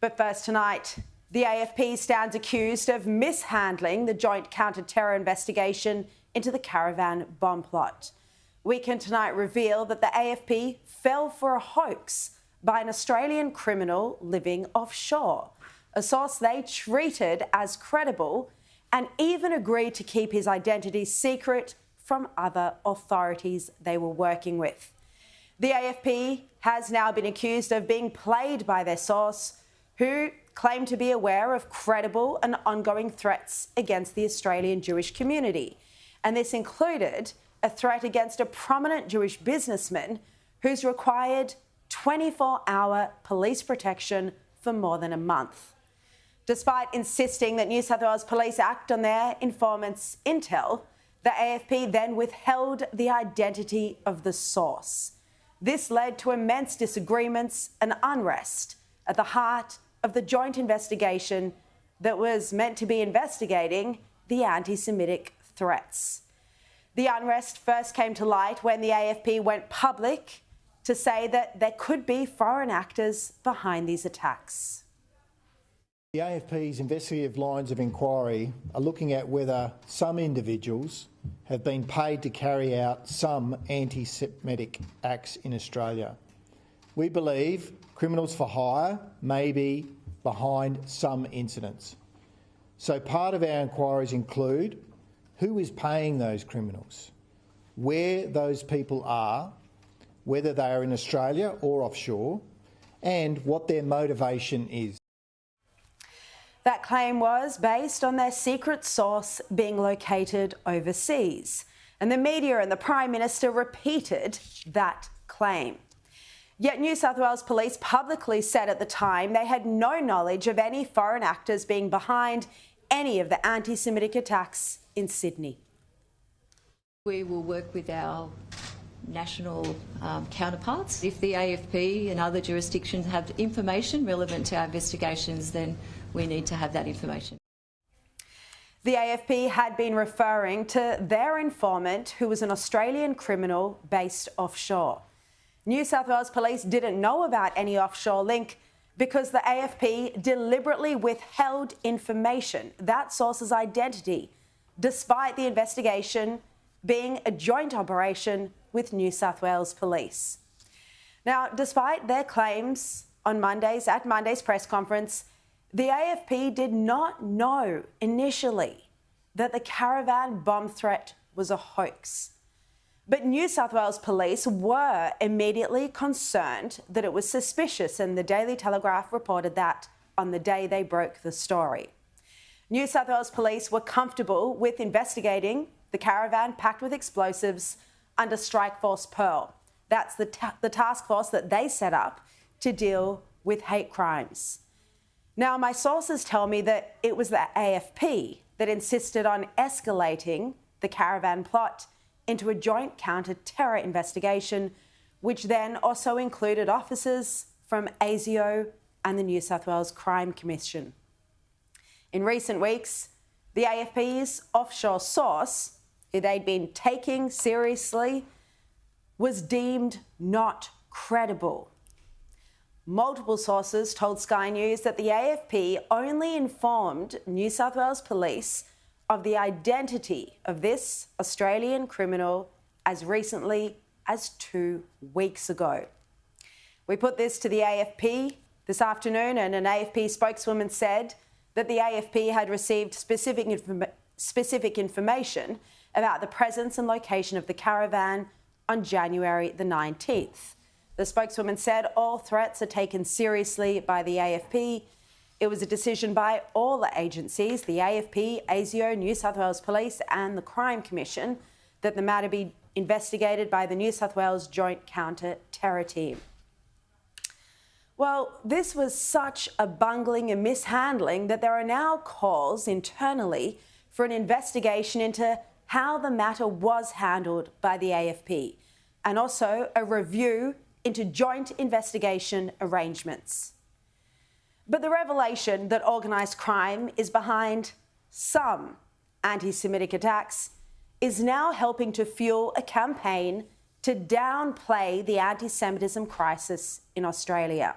But first tonight, the AFP stands accused of mishandling the joint counter-terror investigation into the caravan bomb plot. We can tonight reveal that the AFP fell for a hoax by an Australian criminal living offshore, a source they treated as credible and even agreed to keep his identity secret from other authorities they were working with. The AFP has now been accused of being played by their source, who claim to be aware of credible and ongoing threats against the Australian Jewish community. And this included a threat against a prominent Jewish businessman who's required 24-hour police protection for more than a month. Despite insisting that New South Wales Police act on their informant's intel, the AFP then withheld the identity of the source. This led to immense disagreements and unrest at the heart of the joint investigation that was meant to be investigating the anti-Semitic threats. The unrest first came to light when the AFP went public to say that there could be foreign actors behind these attacks. The AFP's investigative lines of inquiry are looking at whether some individuals have been paid to carry out some anti-Semitic acts in Australia. We believe criminals for hire may be behind some incidents. So part of our inquiries include who is paying those criminals, where those people are, whether they are in Australia or offshore, and what their motivation is. That claim was based on their secret source being located overseas, and the media and the Prime Minister repeated that claim. Yet New South Wales Police publicly said at the time they had no knowledge of any foreign actors being behind any of the anti-Semitic attacks in Sydney. We will work with our national counterparts. If the AFP and other jurisdictions have information relevant to our investigations, then we need to have that information. The AFP had been referring to their informant, who was an Australian criminal based offshore. New South Wales Police didn't know about any offshore link because the AFP deliberately withheld information, that source's identity, despite the investigation being a joint operation with New South Wales Police. Now, despite their claims on Monday's press conference, the AFP did not know initially that the caravan bomb threat was a hoax. But New South Wales Police were immediately concerned that it was suspicious, and the Daily Telegraph reported that on the day they broke the story. New South Wales Police were comfortable with investigating the caravan packed with explosives under Strike Force Pearl. That's the task force that they set up to deal with hate crimes. Now, my sources tell me that it was the AFP that insisted on escalating the caravan plot into a joint counter-terror investigation, which then also included officers from ASIO and the New South Wales Crime Commission. In recent weeks, the AFP's offshore source, who they'd been taking seriously, was deemed not credible. Multiple sources told Sky News that the AFP only informed New South Wales Police of the identity of this Australian criminal as recently as 2 weeks ago. We put this to the AFP this afternoon, and an AFP spokeswoman said that the AFP had received specific information about the presence and location of the caravan on January the 19th. The spokeswoman said all threats are taken seriously by the AFP. It was a decision by all the agencies, the AFP, ASIO, New South Wales Police and the Crime Commission, that the matter be investigated by the New South Wales Joint Counter-Terror Team. Well, this was such a bungling and mishandling that there are now calls internally for an investigation into how the matter was handled by the AFP, and also a review into joint investigation arrangements. But the revelation that organised crime is behind some anti-Semitic attacks is now helping to fuel a campaign to downplay the anti-Semitism crisis in Australia.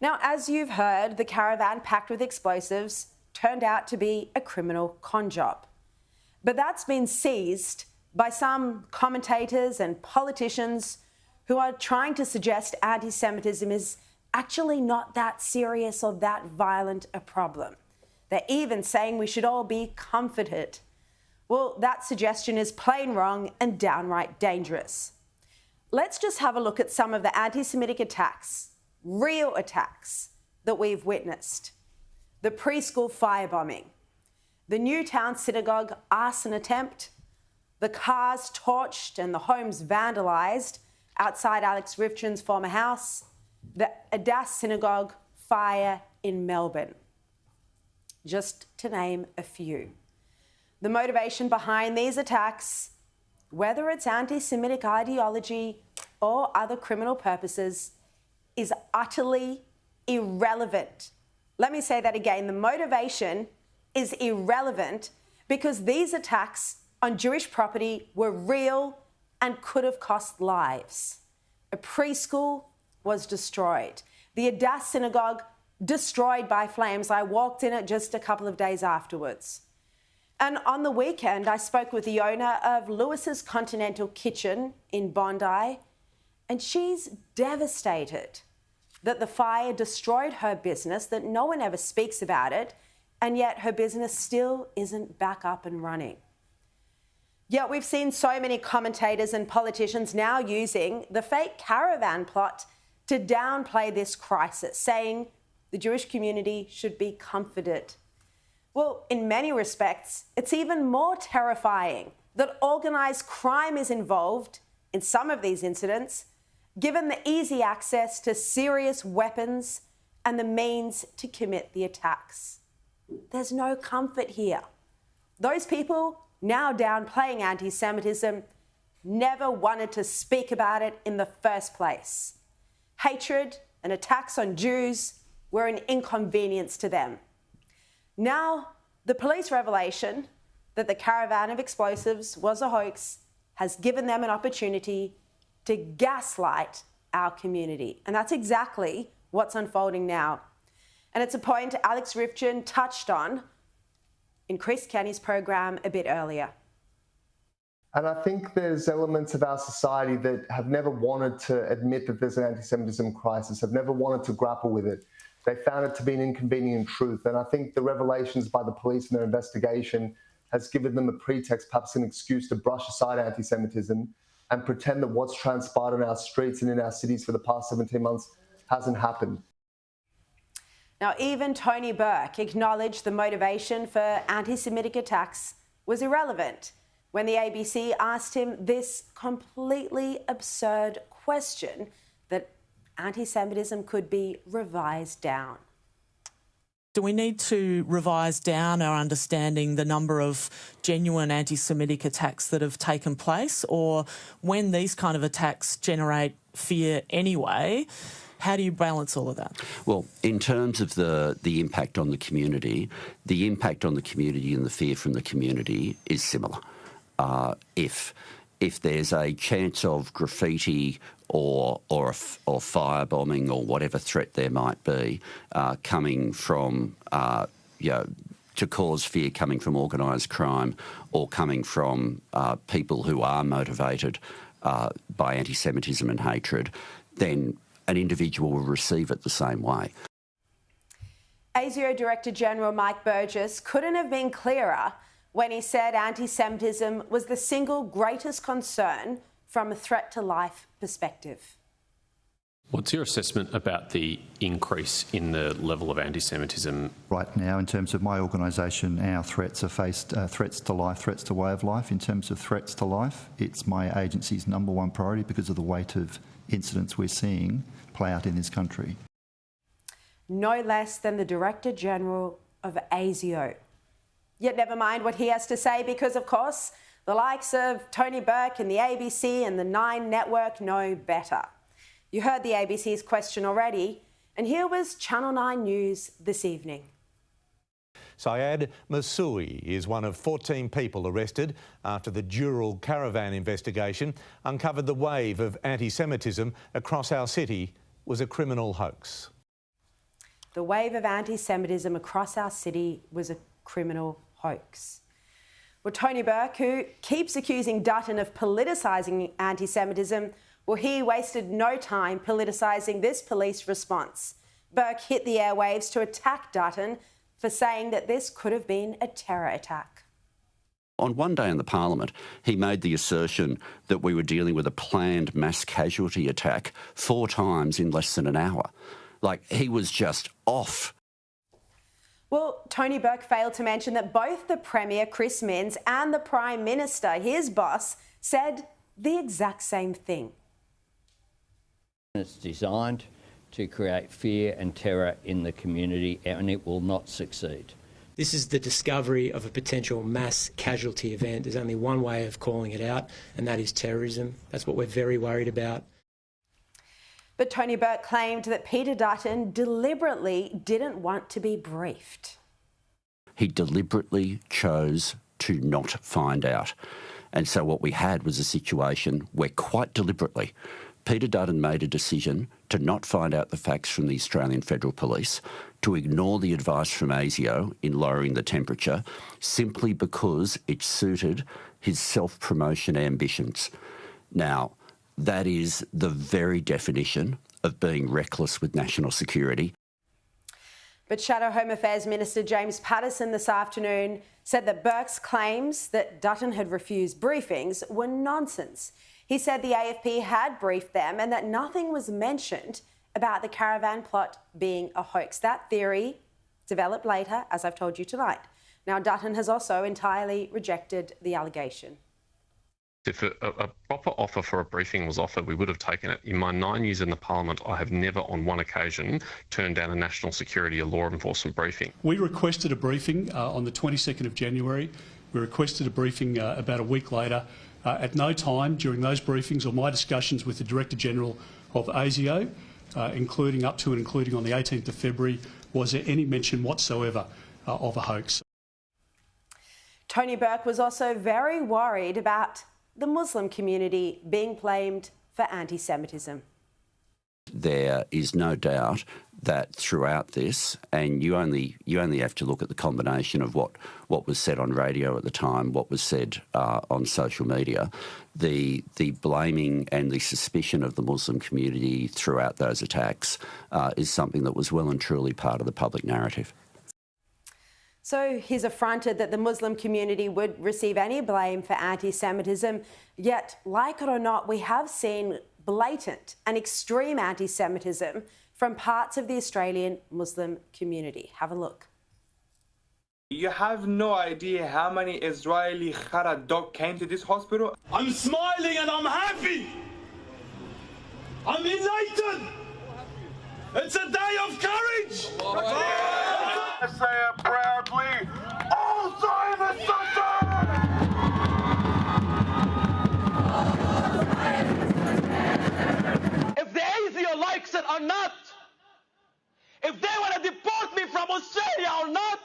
Now, as you've heard, the caravan packed with explosives turned out to be a criminal con job. But that's been seized by some commentators and politicians who are trying to suggest anti-Semitism is actually not that serious or that violent a problem. They're even saying we should all be comforted. Well, that suggestion is plain wrong and downright dangerous. Let's just have a look at some of the anti-Semitic attacks, real attacks, that we've witnessed. The preschool firebombing, the Newtown synagogue arson attempt, the cars torched and the homes vandalised outside Alex Rifchin's former house, the Adass synagogue fire in Melbourne, just to name a few. The motivation behind these attacks, whether it's anti-Semitic ideology or other criminal purposes, is utterly irrelevant. Let me say that again. The motivation is irrelevant because these attacks on Jewish property were real and could have cost lives. A preschool was destroyed. The Adass synagogue destroyed by flames. I walked in it just a couple of days afterwards. And on the weekend, I spoke with the owner of Lewis's Continental Kitchen in Bondi, and she's devastated that the fire destroyed her business, that no one ever speaks about it, and yet her business still isn't back up and running. Yet we've seen so many commentators and politicians now using the fake caravan plot to downplay this crisis, saying the Jewish community should be comforted. Well, in many respects, it's even more terrifying that organised crime is involved in some of these incidents, given the easy access to serious weapons and the means to commit the attacks. There's no comfort here. Those people now downplaying anti-Semitism never wanted to speak about it in the first place. Hatred and attacks on Jews were an inconvenience to them. Now, the police revelation that the caravan of explosives was a hoax has given them an opportunity to gaslight our community. And that's exactly what's unfolding now. And it's a point Alex Rifchin touched on in Chris Kenny's program a bit earlier. And I think there's elements of our society that have never wanted to admit that there's an anti-Semitism crisis, have never wanted to grapple with it. They found it to be an inconvenient truth. And I think the revelations by the police in their investigation has given them a pretext, perhaps an excuse to brush aside anti-Semitism and pretend that what's transpired on our streets and in our cities for the past 17 months hasn't happened. Now, even Tony Burke acknowledged the motivation for anti-Semitic attacks was irrelevant when the ABC asked him this completely absurd question that anti-Semitism could be revised down. Do we need to revise down our understanding the number of genuine anti-Semitic attacks that have taken place? Or when these kind of attacks generate fear anyway, how do you balance all of that? Well, in terms of the impact on the community and the fear from the community is similar. If there's a chance of graffiti or firebombing or whatever threat there might be coming from, to cause fear coming from organised crime or coming from people who are motivated by anti-Semitism and hatred, then an individual will receive it the same way. ASIO Director General Mike Burgess couldn't have been clearer when he said anti-Semitism was the single greatest concern from a threat to life perspective. What's your assessment about the increase in the level of anti-Semitism? Right now, in terms of my organisation, our threats are faced threats to life, threats to way of life. In terms of threats to life, it's my agency's number one priority because of the weight of incidents we're seeing play out in this country. No less than the Director General of ASIO. Yet never mind what he has to say because, of course, the likes of Tony Burke and the ABC and the Nine Network know better. You heard the ABC's question already, and here was Channel 9 News this evening. Syed Masoui is one of 14 people arrested after the Dural caravan investigation uncovered the wave of anti-Semitism across our city was a criminal hoax. the wave of anti-Semitism across our city was a criminal hoax. Well, Tony Burke, who keeps accusing Dutton of politicising anti-Semitism, well, he wasted no time politicising this police response. Burke hit the airwaves to attack Dutton for saying that this could have been a terror attack. On one day in the Parliament, he made the assertion that we were dealing with a planned mass casualty attack 4 times in less than an hour. Like, he was just off. Well, Tony Burke failed to mention that both the Premier, Chris Minns, and the Prime Minister, his boss, said the exact same thing. It's designed to create fear and terror in the community, and it will not succeed. This is the discovery of a potential mass casualty event. There's only one way of calling it out, and that is terrorism. That's what we're very worried about. But Tony Burke claimed that Peter Dutton deliberately didn't want to be briefed. He deliberately chose to not find out. And so what we had was a situation where, quite deliberately, Peter Dutton made a decision to not find out the facts from the Australian Federal Police, to ignore the advice from ASIO in lowering the temperature, simply because it suited his self-promotion ambitions. Now, that is the very definition of being reckless with national security. But Shadow Home Affairs Minister James Paterson this afternoon said that Burke's claims that Dutton had refused briefings were nonsense. He said the AFP had briefed them and that nothing was mentioned about the caravan plot being a hoax. That theory developed later, as I've told you tonight. Now, Dutton has also entirely rejected the allegation. If a proper offer for a briefing was offered, we would have taken it. In my 9 years in the Parliament, I have never on one occasion turned down a national security or law enforcement briefing. We requested a briefing on the 22nd of January. We requested a briefing about a week later. At no time during those briefings or my discussions with the Director General of ASIO, including on the 18th of February, was there any mention whatsoever of a hoax. Tony Burke was also very worried about the Muslim community being blamed for anti-Semitism. There is no doubt that throughout this, and you only have to look at the combination of what was said on radio at the time, what was said on social media, the blaming and the suspicion of the Muslim community throughout those attacks is something that was well and truly part of the public narrative. So he's affronted that the Muslim community would receive any blame for anti-Semitism, yet, like it or not, we have seen blatant and extreme anti-Semitism from parts of the Australian Muslim community. Have a look. You have no idea how many Israeli Khara dog came to this hospital. I'm smiling and I'm happy. I'm elated. It's a day of courage. I say it proudly. All Zionists If the ASIO likes it or not, if they want to deport me from Australia or not,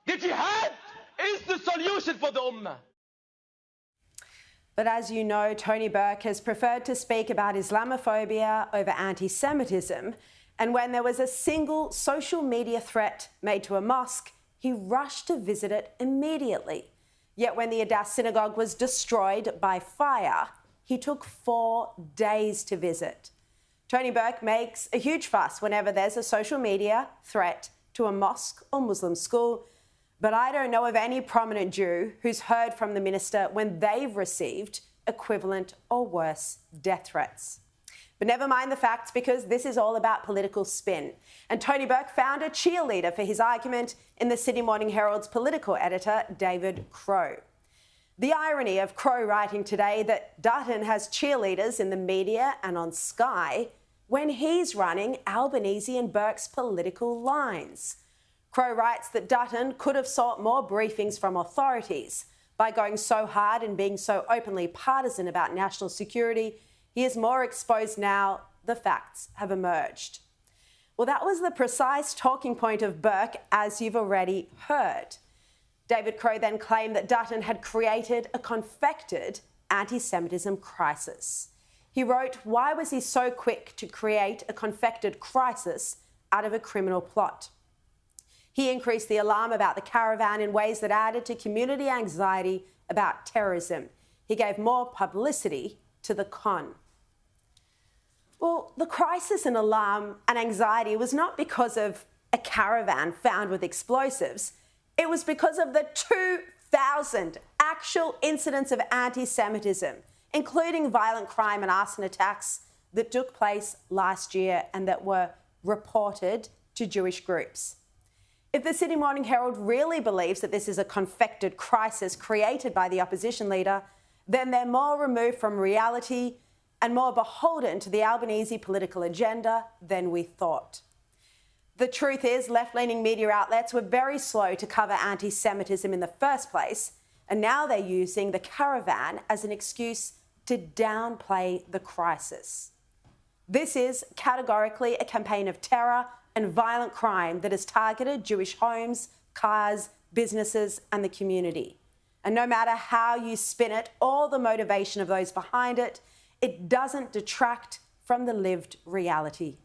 the jihad is the solution for the Ummah. But as you know, Tony Burke has preferred to speak about Islamophobia over anti-Semitism. And when there was a single social media threat made to a mosque, he rushed to visit it immediately. Yet when the Adass synagogue was destroyed by fire, he took 4 days to visit. Tony Burke makes a huge fuss whenever there's a social media threat to a mosque or Muslim school, but I don't know of any prominent Jew who's heard from the minister when they've received equivalent or worse death threats. But never mind the facts, because this is all about political spin. And Tony Burke found a cheerleader for his argument in the Sydney Morning Herald's political editor, David Crowe. The irony of Crowe writing today that Dutton has cheerleaders in the media and on Sky when he's running Albanese and Burke's political lines. Crowe writes that Dutton could have sought more briefings from authorities. By going so hard and being so openly partisan about national security, he is more exposed now. The facts have emerged. Well, that was the precise talking point of Burke, as you've already heard. David Crowe then claimed that Dutton had created a confected anti-Semitism crisis. He wrote, "Why was he so quick to create a confected crisis out of a criminal plot. He increased the alarm about the caravan in ways that added to community anxiety about terrorism. He gave more publicity to the con. Well, the crisis and alarm and anxiety was not because of a caravan found with explosives. It was because of the 2,000 actual incidents of anti-Semitism, including violent crime and arson attacks that took place last year and that were reported to Jewish groups. If the Sydney Morning Herald really believes that this is a confected crisis created by the opposition leader, then they're more removed from reality and more beholden to the Albanese political agenda than we thought. The truth is, left-leaning media outlets were very slow to cover anti-Semitism in the first place, and now they're using the caravan as an excuse to downplay the crisis. This is categorically a campaign of terror and violent crime that has targeted Jewish homes, cars, businesses and the community. And no matter how you spin it or the motivation of those behind it, it doesn't detract from the lived reality.